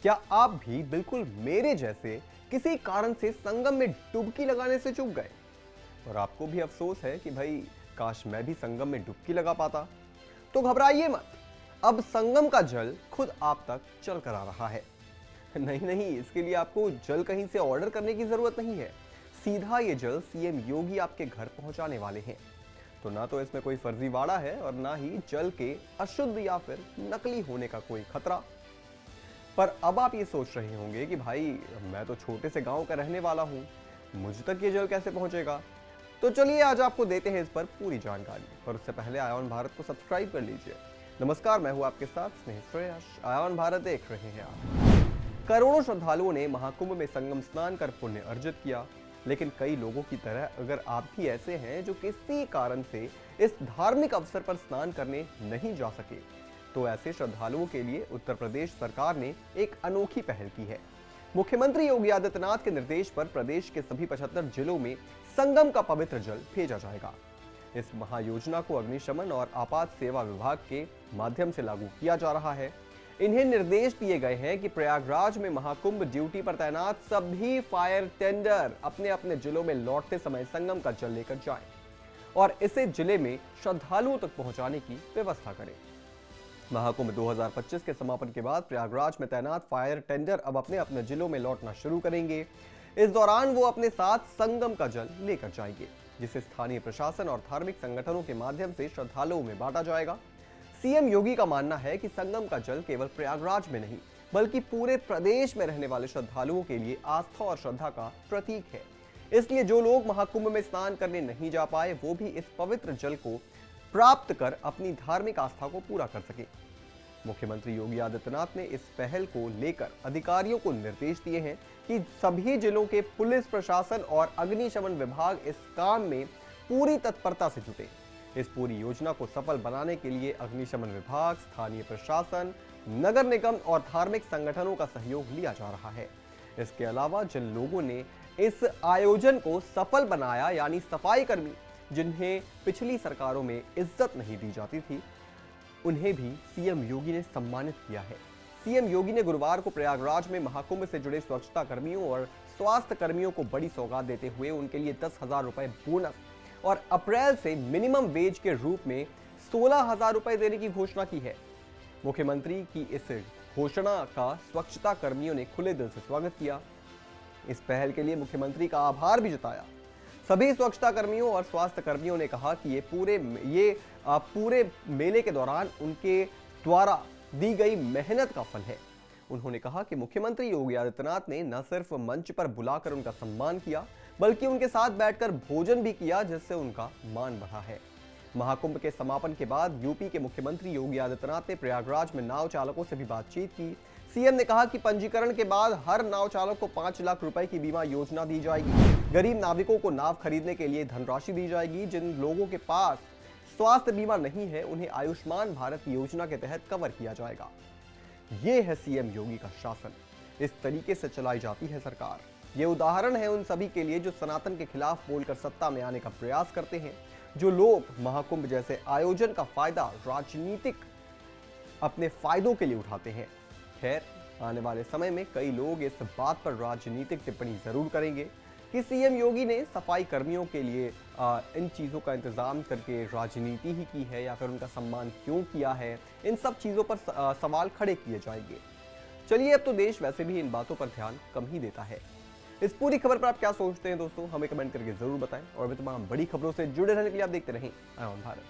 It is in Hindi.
क्या आप भी बिल्कुल मेरे जैसे किसी कारण से संगम में डुबकी लगाने से चूक गए और आपको भी अफसोस है कि भाई काश मैं भी संगम में डुबकी लगा पाता? तो घबराइए मत, अब संगम का जल खुद आप तक चल कर आ रहा है। नहीं नहीं, इसके लिए आपको जल कहीं से ऑर्डर करने की जरूरत नहीं है। सीधा ये जल सीएम योगी आपके घर पहुंचाने वाले हैं। तो ना तो इसमें कोई फर्जीवाड़ा है और ना ही जल के अशुद्ध या फिर नकली होने का कोई खतरा। पर अब आप ये सोच रहे होंगे कि भाई मैं तो छोटे से गांव का रहने वाला हूं, मुझ तक ये जल कैसे पहुंचेगा? तो चलिए आज आपको देते हैं इस पर पूरी जानकारी, पर उससे पहले आयान भारत को सब्सक्राइब कर लीजिए। नमस्कार, मैं हूं आपके साथ स्नेह श्रेयस। आयान भारत देख रहे हैं आप। करोड़ों श्रद्धालुओं ने महाकुंभ में संगम स्नान कर पुण्य अर्जित किया, लेकिन कई लोगों की तरह अगर आप भी ऐसे हैं जो किसी कारण से इस धार्मिक अवसर पर स्नान करने नहीं जा सके, तो ऐसे श्रद्धालुओं के लिए उत्तर प्रदेश सरकार ने एक अनोखी पहल की है। मुख्यमंत्री योगी आदित्यनाथ के निर्देश पर प्रदेश के सभी 75 जिलों में संगम का पवित्र जल भेजा जाएगा। इस महायोजना को अग्निशमन और आपात सेवा विभाग के माध्यम से लागू किया जा रहा है। इन्हें निर्देश दिए गए हैं कि प्रयागराज में महाकुंभ ड्यूटी पर तैनात सभी फायर टेंडर अपने अपने जिलों में लौटते समय संगम का जल लेकर जाएं और इसे जिले में श्रद्धालुओं तक पहुंचाने की व्यवस्था करें। महाकुंभ 2025 के समापन के बाद प्रयागराज में तैनात फायर टेंडर अब अपने अपने जिलों में लौटना शुरू करेंगे। इस दौरान वो अपने साथ संगम का जल लेकर जाएंगे, जिसे स्थानीय प्रशासन और धार्मिक संगठनों के माध्यम से श्रद्धालुओं में बांटा जाएगा। सीएम योगी का मानना है कि संगम का जल केवल प्रयागराज में नहीं बल्कि पूरे प्रदेश में रहने वाले श्रद्धालुओं के लिए आस्था और श्रद्धा का प्रतीक है। इसलिए जो लोग महाकुंभ में स्नान करने नहीं जा पाए, वो भी इस पवित्र जल को प्राप्त कर अपनी धार्मिक आस्था को पूरा कर सके। मुख्यमंत्री योगी आदित्यनाथ ने इस पहल को लेकर अधिकारियों को निर्देश दिए हैं कि सभी जिलों के पुलिस प्रशासन और अग्निशमन विभाग इस काम में पूरी तत्परता से जुटे। इस पूरी योजना को सफल बनाने के लिए अग्निशमन विभाग, स्थानीय प्रशासन, नगर निगम और धार्मिक संगठनों का सहयोग लिया जा रहा है। इसके अलावा जिन लोगों ने इस आयोजन को सफल बनाया, यानी सफाई कर्मी, जिन्हें पिछली सरकारों में इज्जत नहीं दी जाती थी, उन्हें भी सीएम योगी ने सम्मानित किया है। सीएम योगी ने गुरुवार को प्रयागराज में महाकुंभ से जुड़े स्वच्छता कर्मियों और स्वास्थ्य कर्मियों को बड़ी सौगात देते हुए उनके लिए 10,000 रुपए बोनस और अप्रैल से मिनिमम वेज के रूप में 16,000 रुपए देने की घोषणा की है। मुख्यमंत्री की इस घोषणा का स्वच्छता कर्मियों ने खुले दिल से स्वागत किया। इस पहल के लिए मुख्यमंत्री का आभार भी जताया। सभी स्वच्छता कर्मियों और स्वास्थ्य कर्मियों ने कहा कि ये पूरे मेले के दौरान उनके द्वारा दी गई मेहनत का फल है। उन्होंने कहा कि मुख्यमंत्री योगी आदित्यनाथ ने न सिर्फ मंच पर बुलाकर उनका सम्मान किया, बल्कि उनके साथ बैठकर भोजन भी किया, जिससे उनका मान बढ़ा है। महाकुंभ के समापन के बाद यूपी के मुख्यमंत्री योगी आदित्यनाथ ने प्रयागराज में नाव चालकों से भी बातचीत की। सीएम ने कहा कि पंजीकरण के बाद हर नाव चालक को 5 लाख रुपए की बीमा योजना दी जाएगी। गरीब नाविकों को नाव खरीदने के लिए धनराशि दी जाएगी। जिन लोगों के पास स्वास्थ्य बीमा नहीं है, उन्हें आयुष्मान भारत योजना के तहत कवर किया जाएगा। ये है सीएम योगी का शासन। इस तरीके से चलाई जाती है सरकार। ये उदाहरण है उन सभी के लिए जो सनातन के खिलाफ बोलकर सत्ता में आने का प्रयास करते हैं, जो लोग महाकुंभ जैसे आयोजन का फायदा राजनीतिक अपने फायदों के लिए उठाते हैं। खैर, आने वाले समय में कई लोग इस बात पर राजनीतिक टिप्पणी जरूर करेंगे कि सीएम योगी ने सफाई कर्मियों के लिए इन चीज़ों का इंतजाम करके राजनीति ही की है या फिर उनका सम्मान क्यों किया है। इन सब चीज़ों पर सवाल खड़े किए जाएंगे। चलिए, अब तो देश वैसे भी इन बातों पर ध्यान कम ही देता है। इस पूरी खबर पर आप क्या सोचते हैं दोस्तों, हमें कमेंट करके जरूर बताएं और भी तमाम बड़ी खबरों से जुड़े रहने के लिए आप देखते रहें आयान भारत।